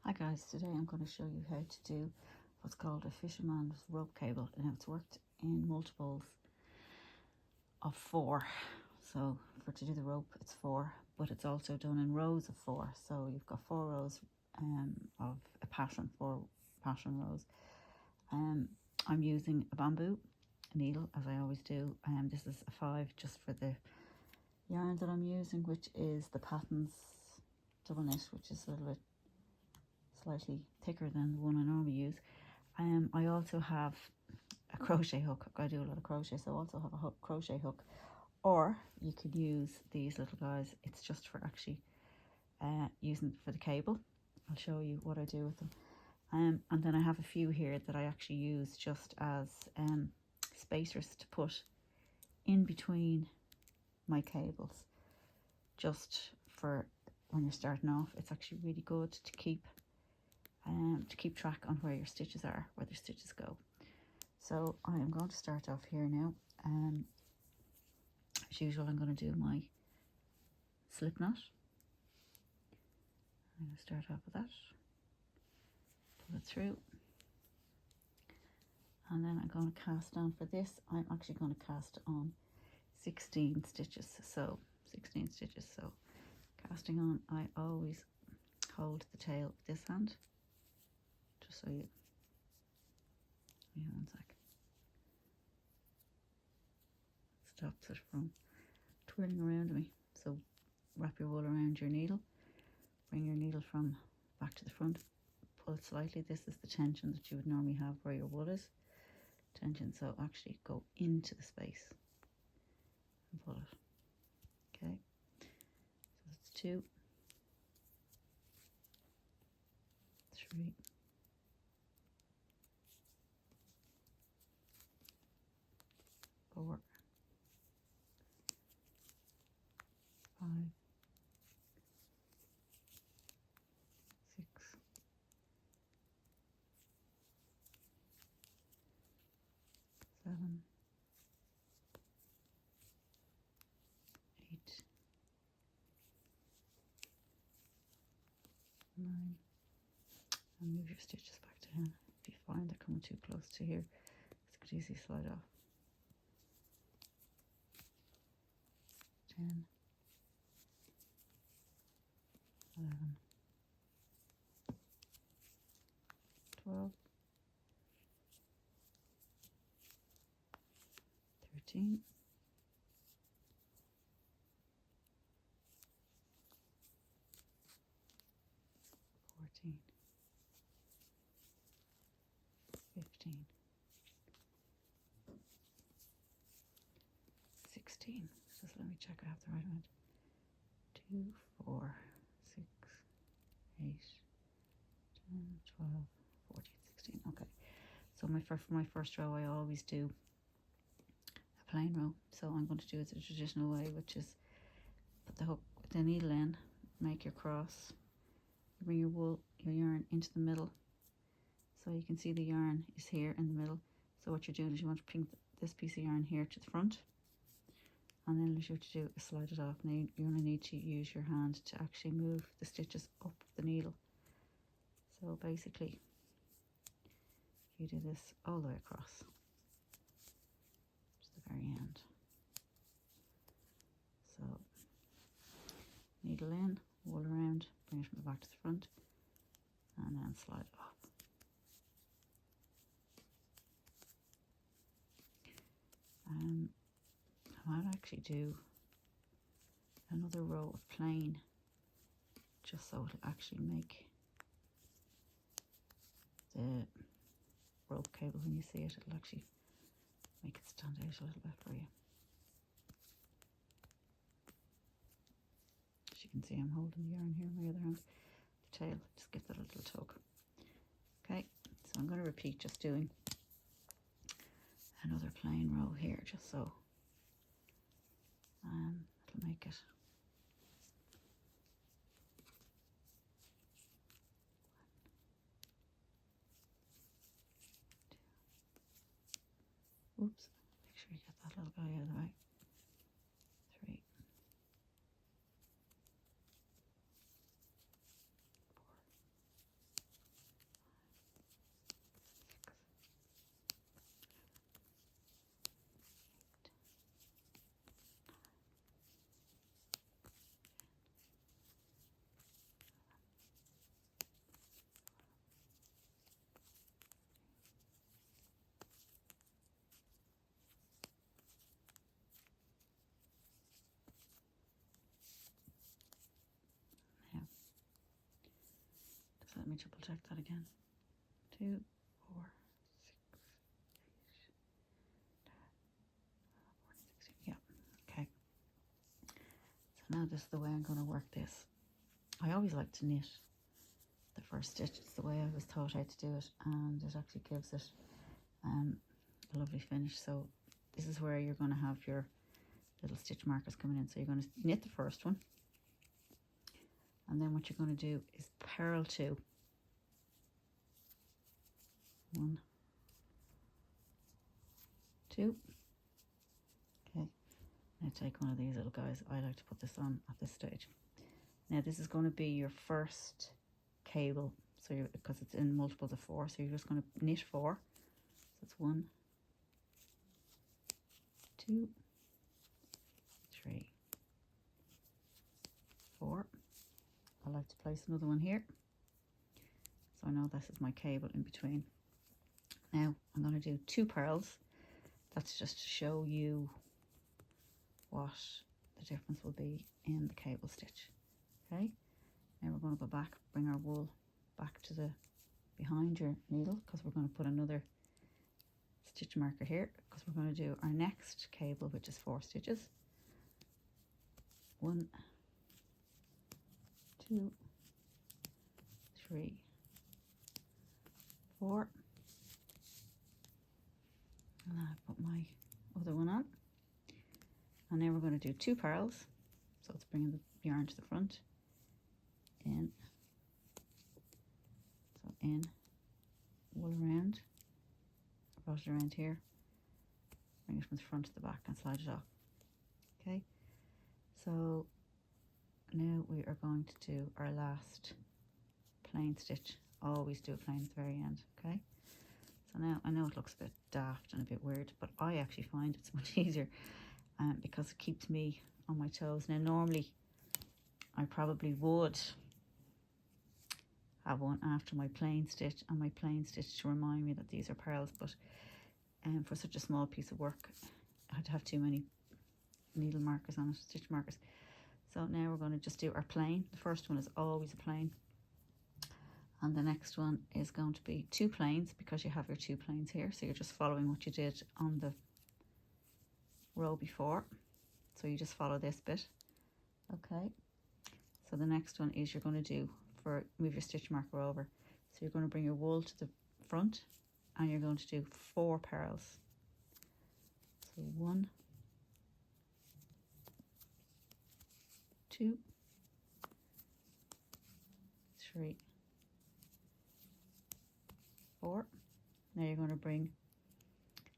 Hi guys, today I'm going to show you how to do what's called a fisherman's rope cable, and it's worked in multiples of 4. So to do the rope it's 4, but it's also done in rows of 4. So you've got 4 rows of a pattern, 4 pattern rows. I'm using a bamboo needle, as I always do. This is a 5 just for the yarn that I'm using, which is the Patton's double knit, which is a little bit slightly thicker than the one I normally use. I also have a crochet hook. I do a lot of crochet, so I also have a crochet hook, or you could use these little guys. It's just for actually using for the cable. I'll show you what I do with them. And then I have a few here that I actually use just as spacers to put in between my cables, just for when you're starting off. It's actually really good to keep track on where your stitches are, where the stitches go. So I am going to start off here now. As usual, I'm going to do my slip knot. I'm going to start off with that, pull it through, and then I'm going to cast on. For this, I'm actually going to cast on 16 stitches. So 16 stitches. So casting on, I always hold the tail with this hand, just so you, one sec, stops it from twirling around me. So wrap your wool around your needle, bring your needle from back to the front, pull it slightly. This is the tension that you would normally have where your wool is. Tension, so actually go into the space and pull it. Okay, so that's 2, 3, 4, 5, 6, 7, 8, 9, and move your stitches back to 10. If you find they're coming too close to here, it could easily slide off. 10, 11, 12, 13, 14, 15, 16. Just let me check I have the right one. 2, 4, 6, 8, 10, 12, 14, 16. Okay. So for my first row, I always do a plain row. So I'm going to do it the traditional way, which is put the hook, the needle in, make your cross, bring your yarn into the middle. So you can see the yarn is here in the middle. So what you're doing is you want to bring this piece of yarn here to the front, and then what you have to do is slide it off. Now you only need to use your hand to actually move the stitches up the needle. So basically you do this all the way across to the very end. So needle in, wool around, bring it from the back to the front, and then slide it off. I might actually do another row of plain, just so it'll actually make the rope cable, when you see it, it'll actually make it stand out a little bit for you. As you can see, I'm holding the yarn here in my other hand. The tail just gives it a little tug. Okay, so I'm going to repeat just doing another plain row here, just so it'll make it. Oops, make sure you get that little guy out of the way. 3, 4, me triple check that again. 2, 4, 6, 8, 16. Yeah, okay. So now this is the way I'm going to work this. I always like to knit the first stitch. It's the way I was taught how to do it, and it actually gives it a lovely finish. So this is where you're going to have your little stitch markers coming in. So you're going to knit the first one, and then what you're going to do is purl 2. 1, 2. Okay, now take one of these little guys. I like to put this on at this stage. Now this is going to be your first cable, so because it's in multiples of 4, so you're just going to knit 4. So it's 1, 2, 3, 4. I like to place another one here, so I know this is my cable in between. Now I'm going to do 2 purls. That's just to show you what the difference will be in the cable stitch. Okay, now we're going to go back, bring our wool back to the behind your needle, because we're going to put another stitch marker here, because we're going to do our next cable, which is 4 stitches. 1, 2, 3, 4. And I put my other one on, and now we're going to do 2 purls. So it's bringing the yarn to the front, in, so in, wool around, across it around here, bring it from the front to the back and slide it off. Okay, so now we are going to do our last plain stitch. Always do a plain at the very end. Okay, so now I know it looks a bit daft and a bit weird, but I actually find it's much easier because it keeps me on my toes. Now normally I probably would have one after my plain stitch, and my plain stitch to remind me that these are purls, but for such a small piece of work I'd have too many needle markers on it, stitch markers. So now we're going to just do our plain. The first one is always a plain, and the next one is going to be 2 plains, because you have your 2 plains here, so you're just following what you did on the row before. So you just follow this bit. Okay, so the next one is you're going to do, move your stitch marker over, so you're going to bring your wool to the front, and you're going to do 4 purls. So 1, 2, 3, 4. Now you're going to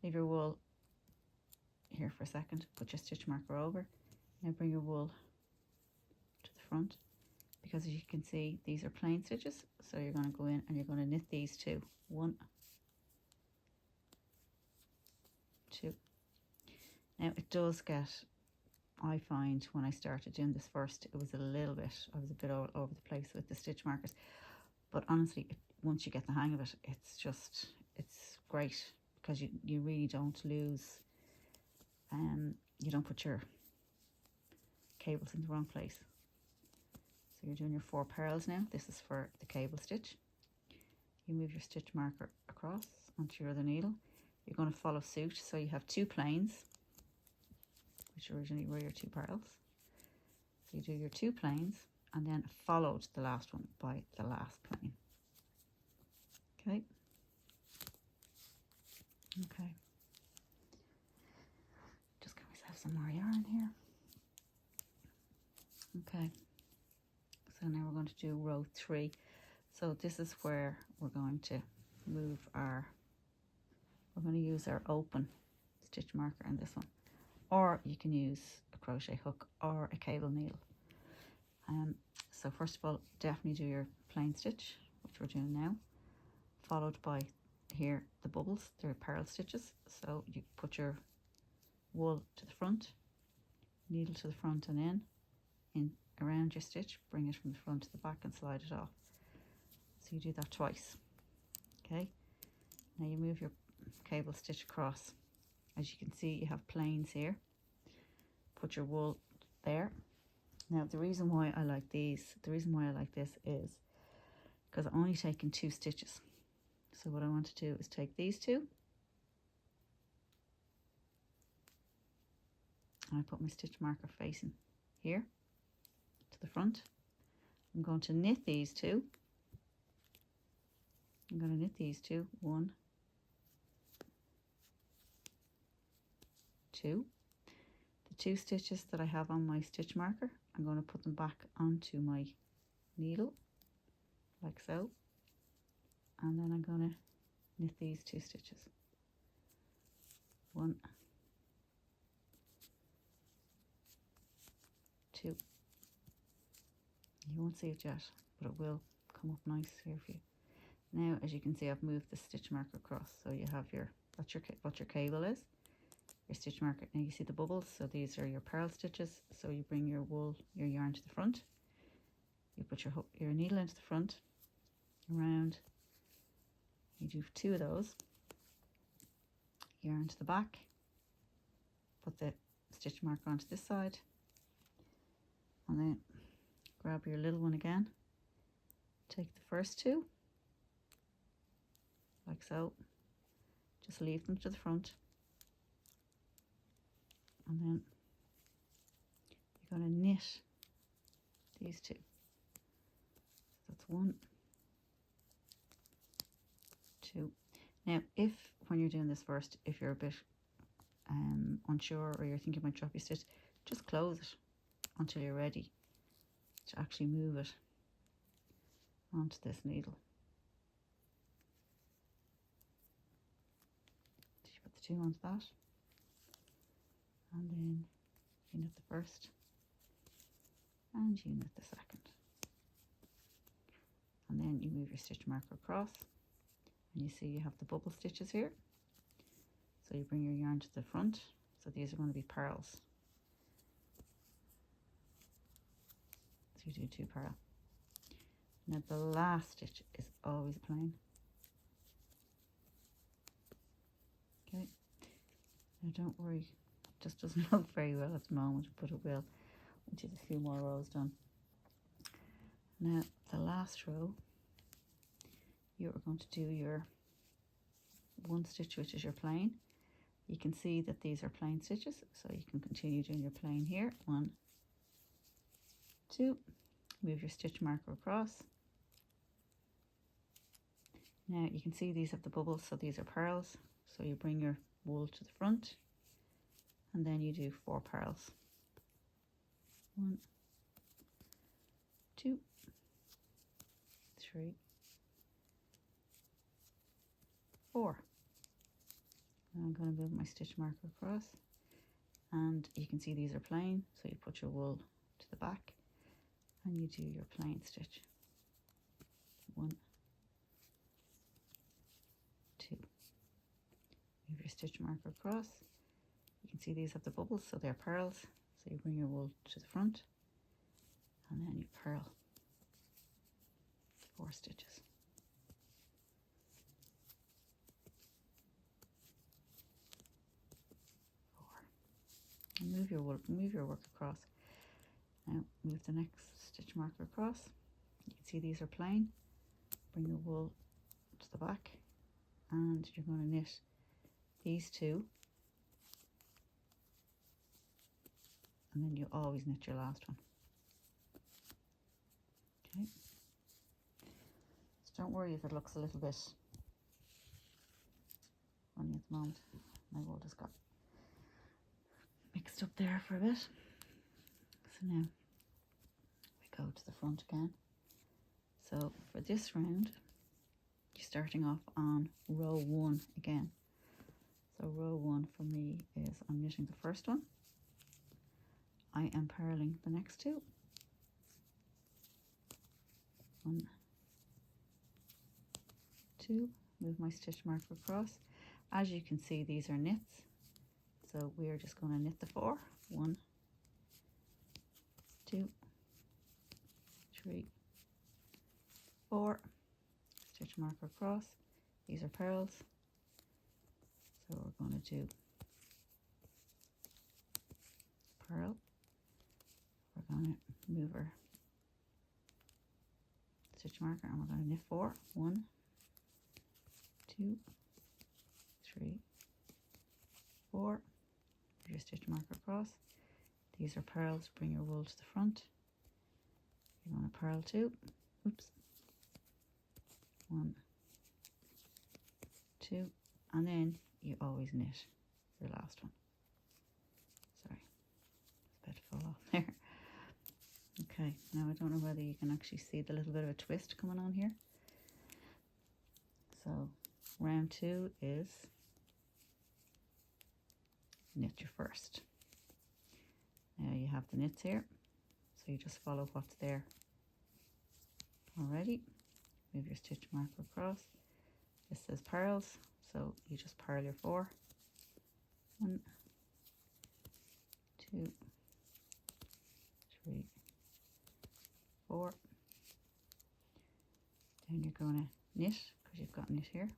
leave your wool here for a second, put your stitch marker over, now bring your wool to the front, because as you can see these are plain stitches, so you're going to go in and you're going to knit these 2. 1, 2. Now it does get, I find when I started doing this first, it was I was a bit all over the place with the stitch markers, but honestly once you get the hang of it, it's great, because you really don't lose, you don't put your cables in the wrong place. So you're doing your 4 purls now. This is for the cable stitch. You move your stitch marker across onto your other needle. You're going to follow suit, so you have 2 plains, which originally were your 2 purls. So you do your 2 plains, and then followed the last one by the last plain. Okay. Okay. Just get myself some more yarn here. Okay. So now we're going to do row 3. So this is where we're going to we're going to use our open stitch marker in this one, or you can use a crochet hook or a cable needle. So first of all, definitely do your plain stitch, which we're doing now, followed by here the bubbles. They're purl stitches, so you put your wool to the front, needle to the front and in around your stitch, bring it from the front to the back and slide it off. So you do that twice. Okay, now you move your cable stitch across. As you can see, you have plains here. Put your wool there. Now the reason why I like this is because I'm only taking 2 stitches. So what I want to do is take these 2 and I put my stitch marker facing here to the front. I'm going to knit these 2. I'm going to knit these 2, 1, 2. The 2 stitches that I have on my stitch marker, I'm going to put them back onto my needle like so, and then I'm going to knit these 2 stitches, 1, 2. You won't see it yet, but it will come up nice here for you. Now, as you can see, I've moved the stitch marker across, so you have your, that's your, what your cable is, your stitch marker. Now you see the bubbles, so these are your purl stitches. So you bring your wool, your yarn to the front, you put your needle into the front, around, you do 2 of those, yarn to the back, put the stitch marker onto this side, and then grab your little one again, take the first 2, like so, just leave them to the front, and then you're going to knit these 2. So that's 1, 2. Now, if when you're doing this first, if you're a bit unsure or you're thinking about drop your stitch, just close it until you're ready to actually move it onto this needle. So you put the 2 onto that, and then you knit the first and you knit the second, and then you move your stitch marker across, and you see you have the bubble stitches here. So you bring your yarn to the front, so these are going to be purls. So you do 2 purl. Now the last stitch is always plain. Okay, now don't worry, it just doesn't look very well at the moment, but it will once you have a few more rows done. Now the last row, you are going to do your 1 stitch, which is your plain. You can see that these are plain stitches, so you can continue doing your plain here. 1, 2, move your stitch marker across. Now you can see these have the bubbles, so these are purls. So you bring your wool to the front, and then you do 4 purls. 1, 2, 3, 4. Now I'm going to move my stitch marker across, and you can see these are plain, so you put your wool to the back and you do your plain stitch. 1, 2. Move your stitch marker across. You can see these have the bubbles, so they're purls, so you bring your wool to the front, and then you purl 4 stitches. And move your work across. Now move the next stitch marker across. You can see these are plain. Bring your wool to the back, and you're going to knit these 2, and then you always knit your last one. Okay. So don't worry if it looks a little bit funny at the moment. My wool just got mixed up there for a bit. So now we go to the front again. So for this round, you're starting off on row 1 again. So row 1 for me is I'm knitting the first one. I am purling the next 2. 1, 2, move my stitch marker across. As you can see, these are knits. So we're just going to knit the 4. 1, 2, 3, 4. Stitch marker across. These are purls. So we're going to do purl. We're going to move our stitch marker, and we're going to knit 4. 1, 2, 3, 4. Put your stitch marker across. These are purls. Bring your wool to the front. You're going to purl 2. Oops. 1, 2, and then you always knit your last one. Sorry, it's about to fall off there. Okay, now I don't know whether you can actually see the little bit of a twist coming on here. So round 2 is knit your first. Now you have the knits here, so you just follow what's there already. Move your stitch marker across. This says purls, so you just purl your 4. 1, 2, 3, 4. Then you're going to knit, because you've got knit here.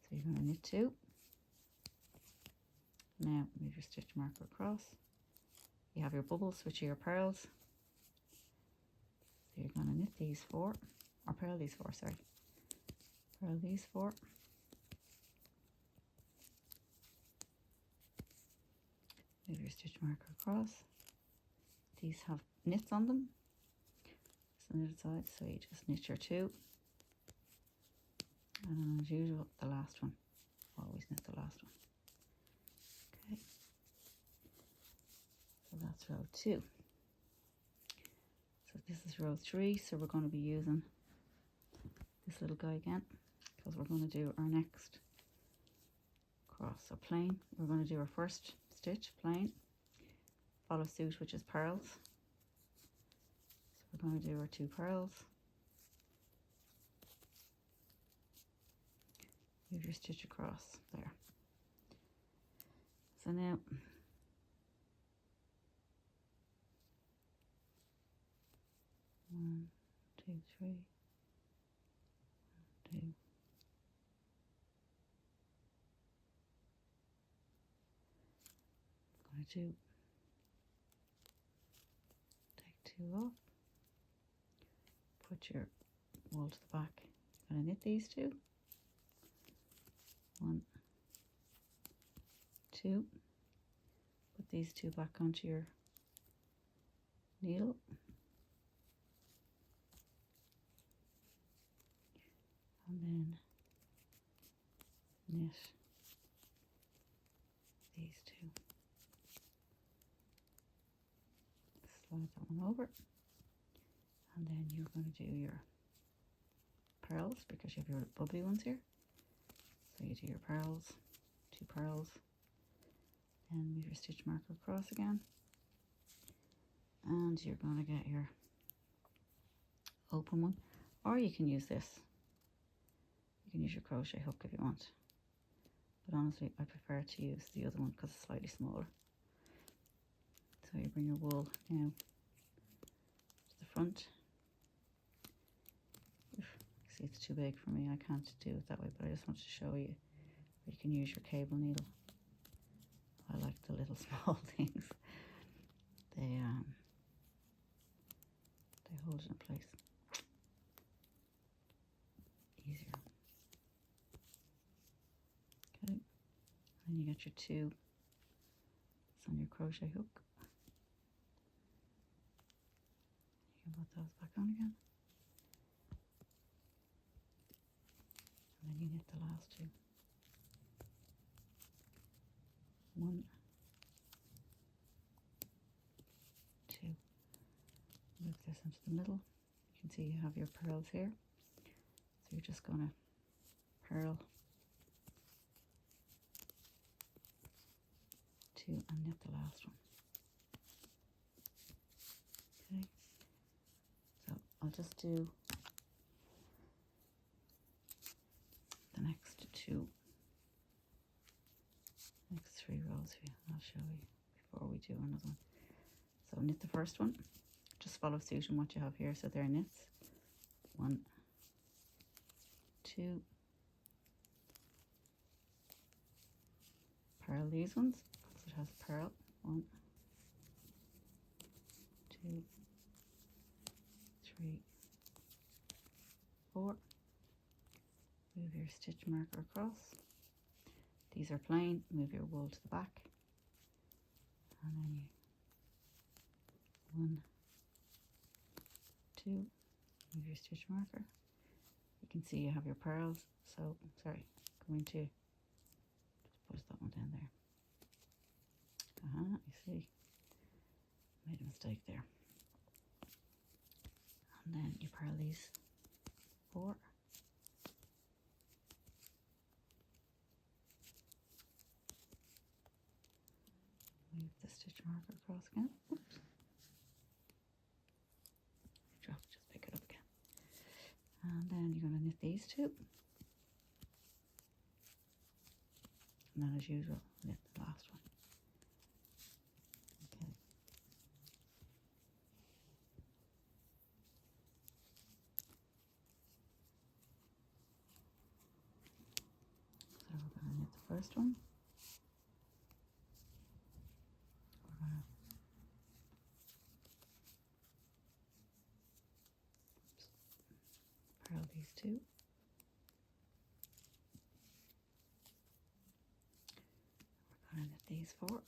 So you're going to knit 2. Now move your stitch marker across. You have your bubbles, which are your purls. So you're going to knit these 4, or purl these 4, sorry. Purl these 4. Move your stitch marker across. These have knits on them. So on the other side, so you just knit your 2. And then as usual, the last one. Always knit the last one. Okay. So that's row 2. So this is row 3, so we're going to be using this little guy again, because we're going to do our next cross. So plain, we're going to do our first stitch, plain, follow suit, which is purls. So we're going to do our 2 purls. Move your stitch across there. So now one, 2, 3, 1, 2. Going to take 2 off. Put your wool to the back. I'm going to knit these 2. 1, 2. Put these 2 back onto your needle. And then knit these 2. Slide that one over. And then you're going to do your purls, because you have your bubbly ones here. So you do your purls, 2 purls, and move your stitch marker across again. And you're going to get your open one, or you can use this. You can use your crochet hook if you want. But honestly, I prefer to use the other one because it's slightly smaller. So you bring your wool now to the front. See, it's too big for me. I can't do it that way, but I just wanted to show you. You can use your cable needle. I like the little small things. They hold it in place easier. Okay, and you get your 2. It's on your crochet hook. You can put those back on again. And then you knit the last 2. 1, 2. Move this into the middle. You can see you have your purls here. So you're just going to purl 2 and knit the last one. Okay. So I'll just do the next 3 rows here. I'll show you before we do another one. So knit the first one. Just follow suit on what you have here. So they're knits. 1, 2. Purl these ones because it has a purl. 1, 2, 3, 4. Move your stitch marker across. These are plain, move your wool to the back. And then you 1, 2, move your stitch marker. You can see you have your pearls, so, sorry, going to just push that one down there. You see, made a mistake there. And then you purl these 4. Move the stitch marker across again. Oops. Drop, just pick it up again. And then you're going to knit these 2. And then as usual, knit the last one. Okay. So we're going to knit the first one. We're going to purl these 2. We're going to knit these 4. 4.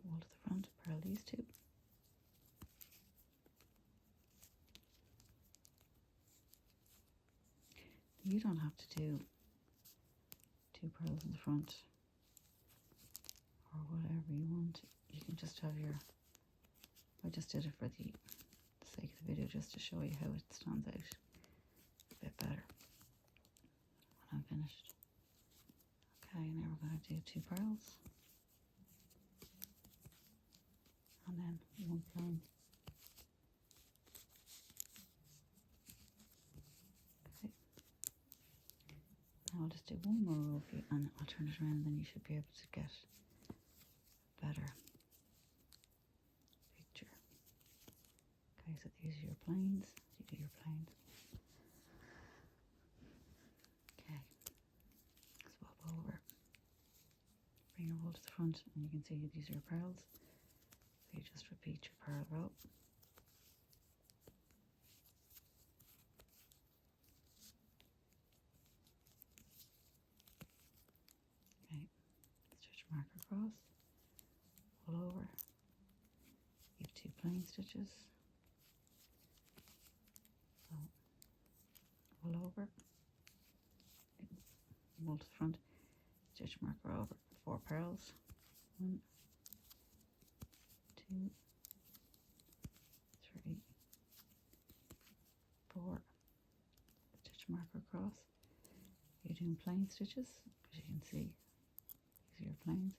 Wool to the front, purl these 2. You don't have to do 2 pearls in the front or whatever you want. You can just have your, I just did it for the sake of the video just to show you how it stands out a bit better when I'm finished. Okay, now we're going to do 2 pearls and then 1 plain. Okay, now I'll just do 1 more row for you and I'll turn it around, then you should be able to get a better picture. Okay, so these are your plains, you do your plains. Okay, swap over, bring your wool to the front and you can see these are your pearls. So you just repeat your pearl row. Okay, stitch marker across, pull over, you have 2 plain stitches, so pull over, wool to the front, stitch marker over, 4 pearls, 1, 2, 3, 4, stitch marker across. You're doing plain stitches because you can see these are your plains.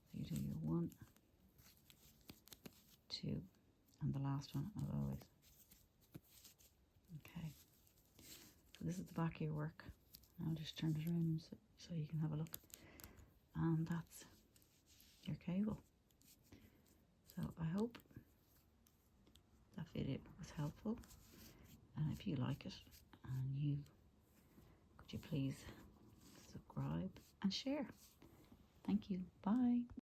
So you do your 1, 2, and the last one as always. Okay, so this is the back of your work. I'll just turn it around so you can have a look. And that's your cable. So I hope that video was helpful, and if you like it, and could you please subscribe and share. Thank you. Bye.